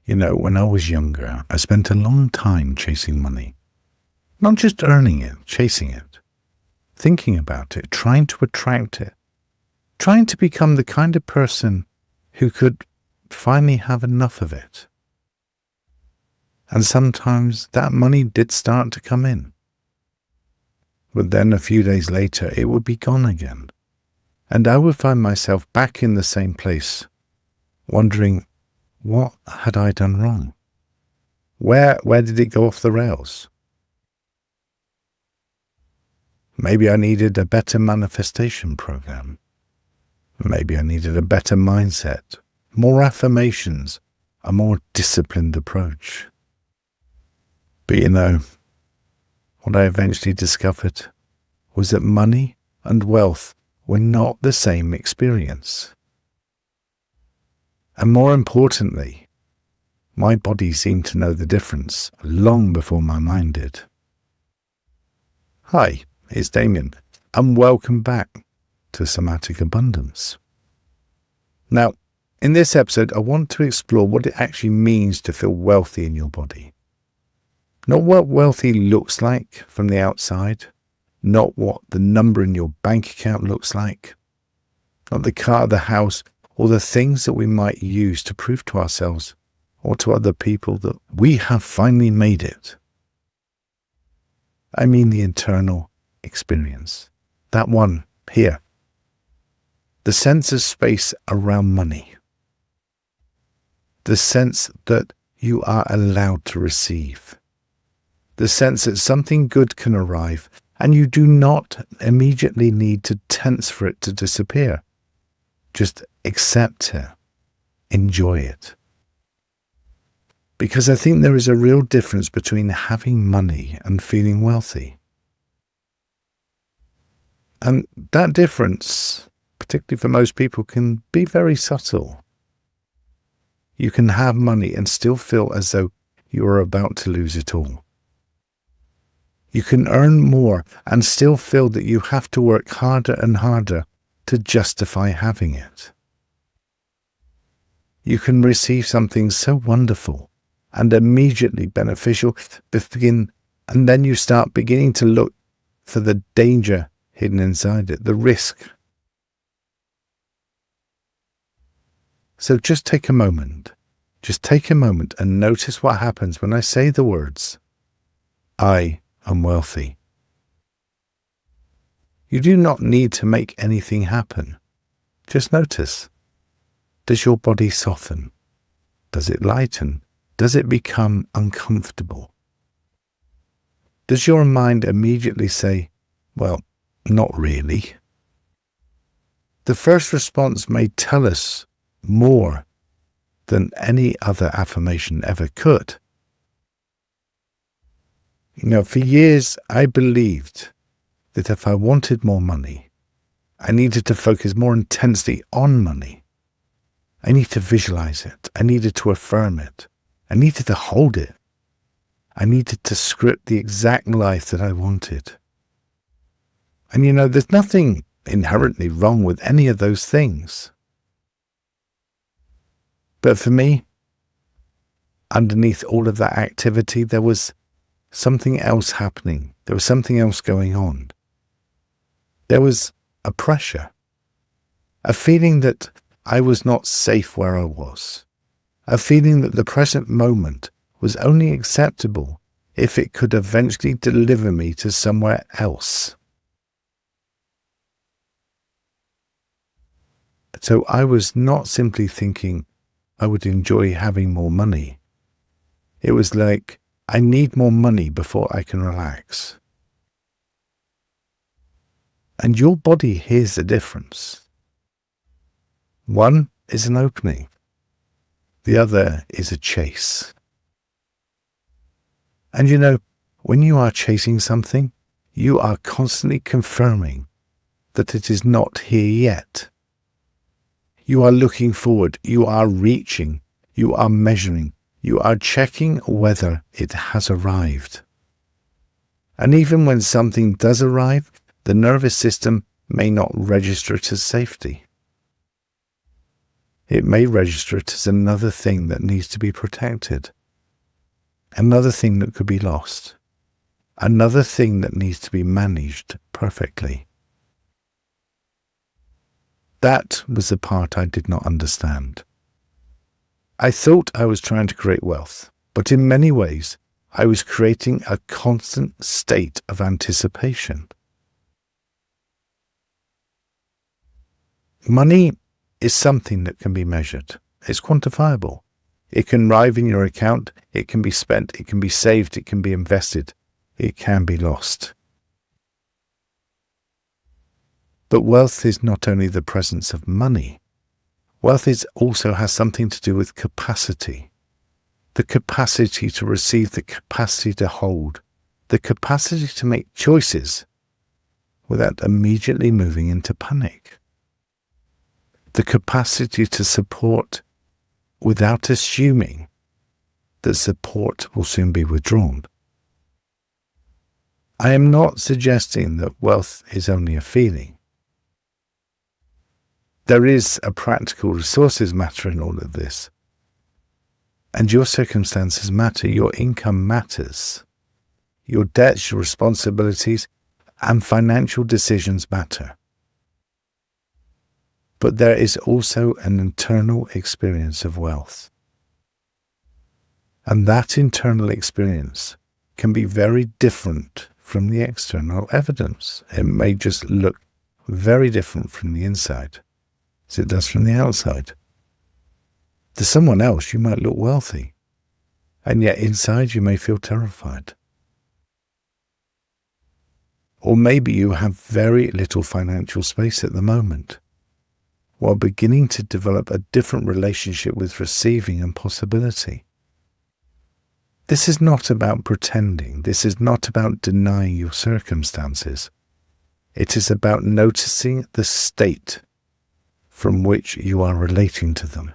When I was younger, I spent a long time chasing money. Not just earning it, chasing it. Thinking about it, trying to attract it. Trying to become the kind of person who could finally have enough of it. And sometimes that money did start to come in. But then a few days later, it would be gone again. And I would find myself back in the same place, wondering, what had I done wrong? Where did it go off the rails? Maybe I needed a better manifestation program. Maybe I needed a better mindset, more affirmations, a more disciplined approach. But what I eventually discovered was that money and wealth were not the same experience. And more importantly, my body seemed to know the difference long before my mind did. Hi, it's Damien, and welcome back to Somatic Abundance. Now, in this episode, I want to explore what it actually means to feel wealthy in your body. Not what wealthy looks like from the outside, not what the number in your bank account looks like, not the car, the house, or the things that we might use to prove to ourselves or to other people that we have finally made it. I mean the internal experience, that one here. The sense of space around money. The sense that you are allowed to receive. The sense that something good can arrive and you do not immediately need to tense for it to disappear. Just accept it. Enjoy it. Because I think there is a real difference between having money and feeling wealthy. And that difference, particularly for most people, can be very subtle. You can have money and still feel as though you are about to lose it all. You can earn more and still feel that you have to work harder and harder to justify having it. You can receive something so wonderful and immediately beneficial, and then you start beginning to look for the danger hidden inside it, the risk. So just take a moment and notice what happens when I say the words, I am wealthy. You do not need to make anything happen. Just notice. Does your body soften? Does it lighten? Does it become uncomfortable? Does your mind immediately say, well, not really? The first response may tell us more than any other affirmation ever could. For years I believed that if I wanted more money, I needed to focus more intensely on money. I needed to visualize it. I needed to affirm it. I needed to hold it. I needed to script the exact life that I wanted. And there's nothing inherently wrong with any of those things. But for me, underneath all of that activity, there was something else happening. There was something else going on. There was a pressure, a feeling that I was not safe where I was, a feeling that the present moment was only acceptable if it could eventually deliver me to somewhere else. So I was not simply thinking I would enjoy having more money. It was like, I need more money before I can relax. And your body hears the difference. One is an opening. The other is a chase. And when you are chasing something, you are constantly confirming that it is not here yet. You are looking forward. You are reaching. You are measuring. You are checking whether it has arrived. And even when something does arrive, the nervous system may not register it as safety. It may register it as another thing that needs to be protected, another thing that could be lost, another thing that needs to be managed perfectly. That was the part I did not understand. I thought I was trying to create wealth, but in many ways, I was creating a constant state of anticipation. Money is something that can be measured. It's quantifiable. It can arrive in your account, it can be spent, it can be saved, it can be invested, it can be lost. But wealth is not only the presence of money. Wealth also has something to do with capacity. The capacity to receive, the capacity to hold, the capacity to make choices without immediately moving into panic. The capacity to support without assuming that support will soon be withdrawn. I am not suggesting that wealth is only a feeling. There is a practical resources matter in all of this. And your circumstances matter, your income matters. Your debts, your responsibilities, and financial decisions matter. But there is also an internal experience of wealth. And that internal experience can be very different from the external evidence. It may just look very different from the inside as it does from the outside. To someone else, you might look wealthy, and yet inside you may feel terrified. Or maybe you have very little financial space at the moment, while beginning to develop a different relationship with receiving and possibility. This is not about pretending. This is not about denying your circumstances. It is about noticing the state from which you are relating to them.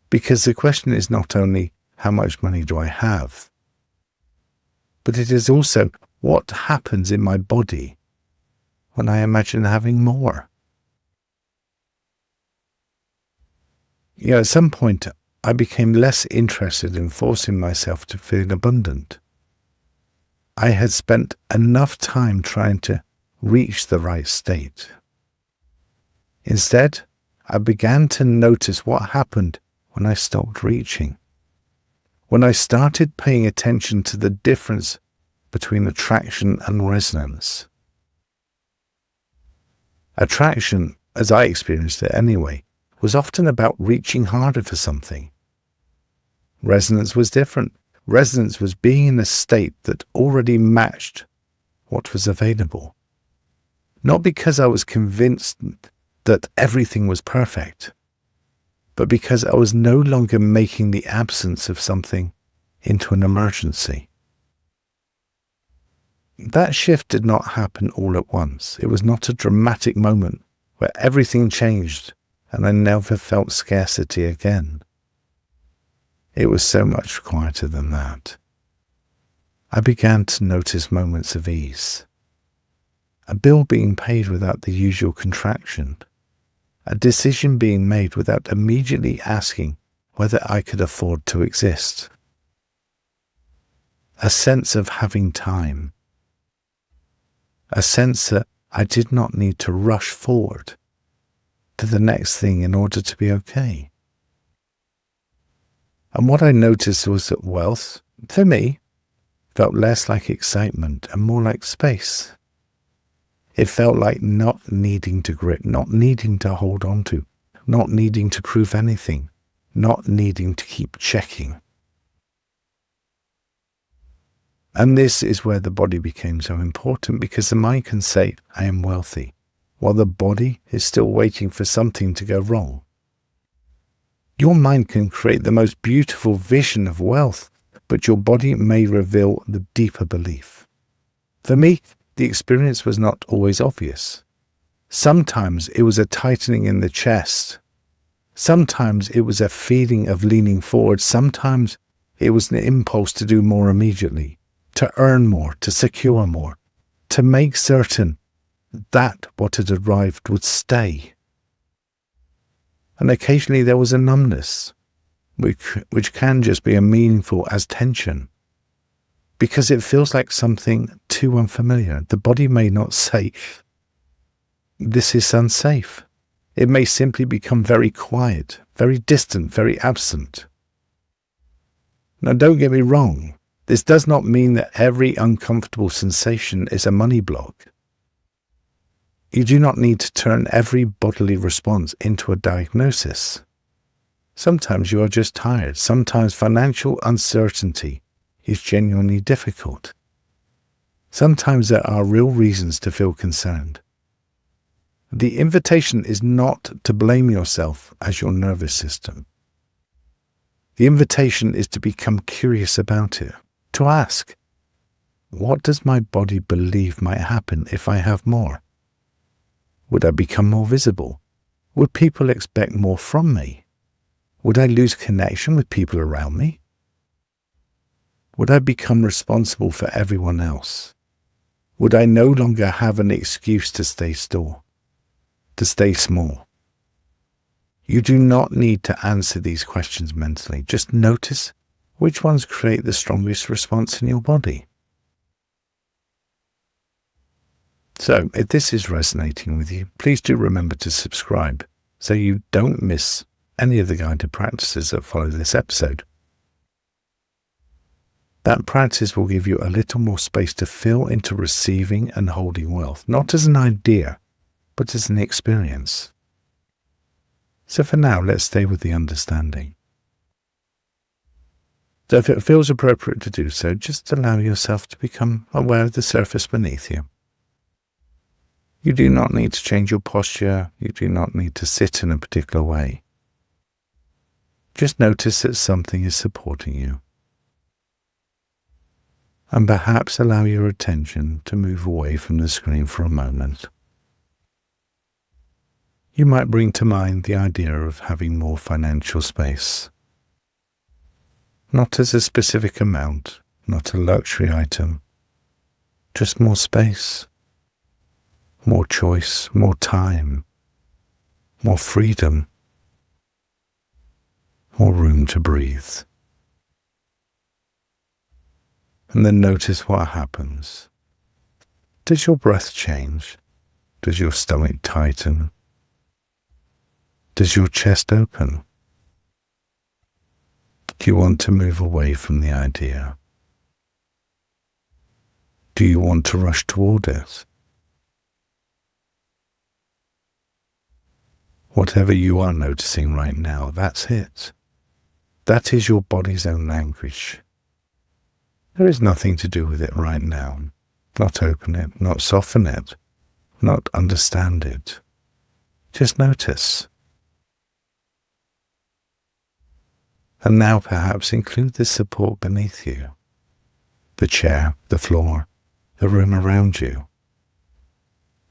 Because the question is not only how much money do I have, but it is also what happens in my body when I imagine having more. At some point, I became less interested in forcing myself to feel abundant. I had spent enough time trying to reach the right state. Instead, I began to notice what happened when I stopped reaching. When I started paying attention to the difference between attraction and resonance. Attraction, as I experienced it anyway, was often about reaching harder for something. Resonance was different. Resonance was being in a state that already matched what was available. Not because I was convinced that everything was perfect, but because I was no longer making the absence of something into an emergency. That shift did not happen all at once. It was not a dramatic moment where everything changed and I never felt scarcity again. It was so much quieter than that. I began to notice moments of ease. A bill being paid without the usual contraction. A decision being made without immediately asking whether I could afford to exist. A sense of having time. A sense that I did not need to rush forward to the next thing in order to be okay. And what I noticed was that wealth, for me, felt less like excitement and more like space. It felt like not needing to grip, not needing to hold on to, not needing to prove anything, not needing to keep checking. And this is where the body became so important, because the mind can say, I am wealthy, while the body is still waiting for something to go wrong. Your mind can create the most beautiful vision of wealth, but your body may reveal the deeper belief. For me, the experience was not always obvious. Sometimes it was a tightening in the chest. Sometimes it was a feeling of leaning forward. Sometimes it was an impulse to do more immediately, to earn more, to secure more, to make certain that what had arrived would stay. And occasionally there was a numbness, which can just be as meaningful as tension, because it feels like something too unfamiliar. The body may not say, this is unsafe. It may simply become very quiet, very distant, very absent. Now, don't get me wrong. This does not mean that every uncomfortable sensation is a money block. You do not need to turn every bodily response into a diagnosis. Sometimes you are just tired. Sometimes financial uncertainty is genuinely difficult. Sometimes there are real reasons to feel concerned. The invitation is not to blame yourself as your nervous system. The invitation is to become curious about it, to ask, what does my body believe might happen if I have more? Would I become more visible? Would people expect more from me? Would I lose connection with people around me? Would I become responsible for everyone else? Would I no longer have an excuse to stay still, to stay small? You do not need to answer these questions mentally. Just notice which ones create the strongest response in your body. So, if this is resonating with you, please do remember to subscribe so you don't miss any of the guided practices that follow this episode. That practice will give you a little more space to feel into receiving and holding wealth, not as an idea, but as an experience. So for now, let's stay with the understanding. So if it feels appropriate to do so, just allow yourself to become aware of the surface beneath you. You do not need to change your posture. You do not need to sit in a particular way. Just notice that something is supporting you. And perhaps allow your attention to move away from the screen for a moment. You might bring to mind the idea of having more financial space. Not as a specific amount, not a luxury item, just more space, more choice, more time, more freedom, more room to breathe. And then notice what happens. Does your breath change? Does your stomach tighten? Does your chest open? Do you want to move away from the idea? Do you want to rush toward it? Whatever you are noticing right now, that's it. That is your body's own language. There is nothing to do with it right now. Not open it, not soften it, not understand it. Just notice. And now perhaps include the support beneath you. The chair, the floor, the room around you.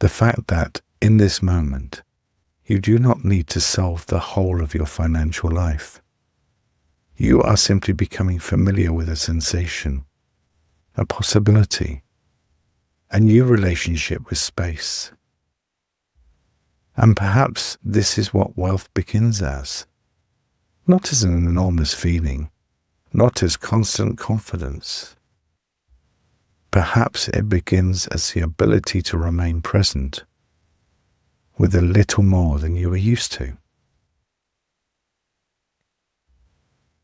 The fact that in this moment, you do not need to solve the whole of your financial life. You are simply becoming familiar with a sensation, a possibility, a new relationship with space. And perhaps this is what wealth begins as. Not as an enormous feeling, not as constant confidence. Perhaps it begins as the ability to remain present with a little more than you were used to.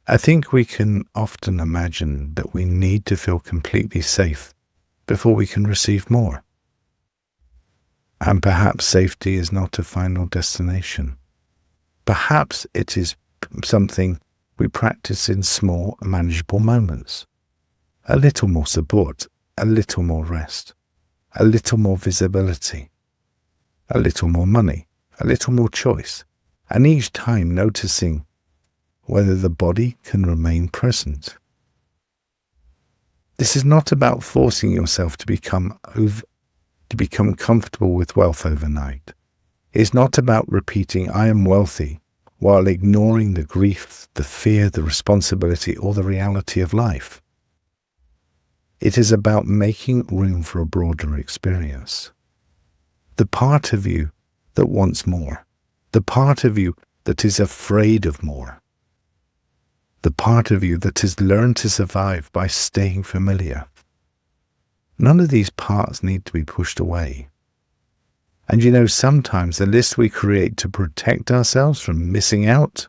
I think we can often imagine that we need to feel completely safe before we can receive more. And perhaps safety is not a final destination. Perhaps it is something we practice in small, manageable moments. A little more support, a little more rest, a little more visibility, a little more money, a little more choice, and each time noticing whether the body can remain present. This is not about forcing yourself to become comfortable with wealth overnight. It's not about repeating, I am wealthy, while ignoring the grief, the fear, the responsibility, or the reality of life. It is about making room for a broader experience. The part of you that wants more, the part of you that is afraid of more. The part of you that has learned to survive by staying familiar. None of these parts need to be pushed away. And sometimes the list we create to protect ourselves from missing out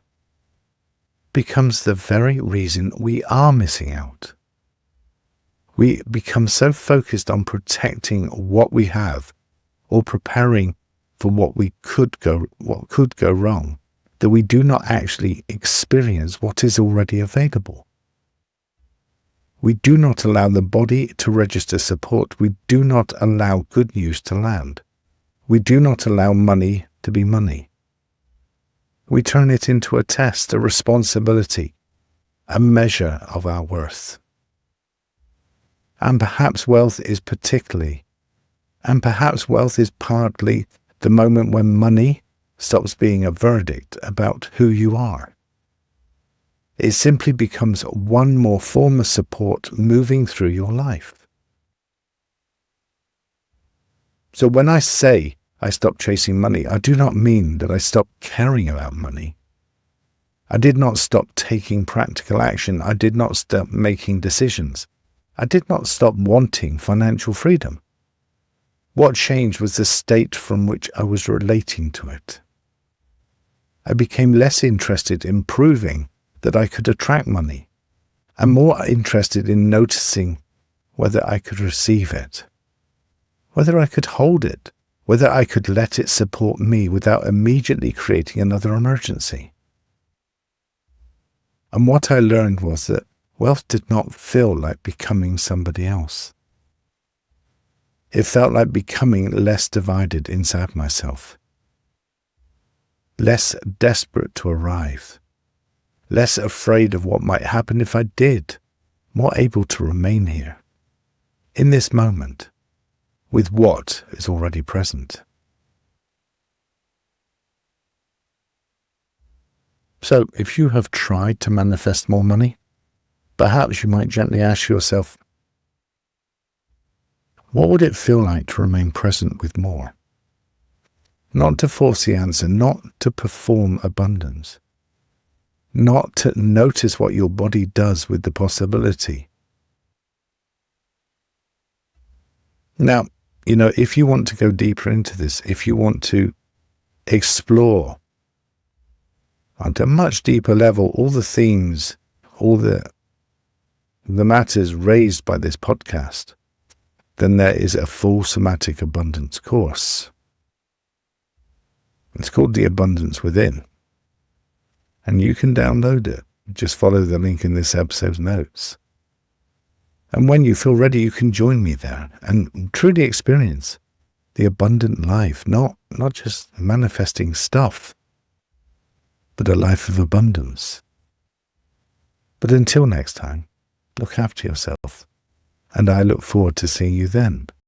becomes the very reason we are missing out. We become so focused on protecting what we have or preparing for what could go wrong, that we do not actually experience what is already available. We do not allow the body to register support. We do not allow good news to land. We do not allow money to be money. We turn it into a test, a responsibility, a measure of our worth. And perhaps wealth is partly the moment when money stops being a verdict about who you are. It simply becomes one more form of support moving through your life. So when I say I stopped chasing money, I do not mean that I stopped caring about money. I did not stop taking practical action. I did not stop making decisions. I did not stop wanting financial freedom. What changed was the state from which I was relating to it. I became less interested in proving that I could attract money, and more interested in noticing whether I could receive it, whether I could hold it, whether I could let it support me without immediately creating another emergency. And what I learned was that wealth did not feel like becoming somebody else. It felt like becoming less divided inside myself, less desperate to arrive, less afraid of what might happen if I did, more able to remain here, in this moment, with what is already present. So, if you have tried to manifest more money, perhaps you might gently ask yourself, what would it feel like to remain present with more? Not to force the answer, not to perform abundance, not to notice what your body does with the possibility. Now, if you want to go deeper into this, if you want to explore at a much deeper level all the themes, all the matters raised by this podcast, then there is a full somatic abundance course. It's called The Abundance Within. And you can download it. Just follow the link in this episode's notes. And when you feel ready, you can join me there and truly experience the abundant life, not just manifesting stuff, but a life of abundance. But until next time, look after yourself, and I look forward to seeing you then.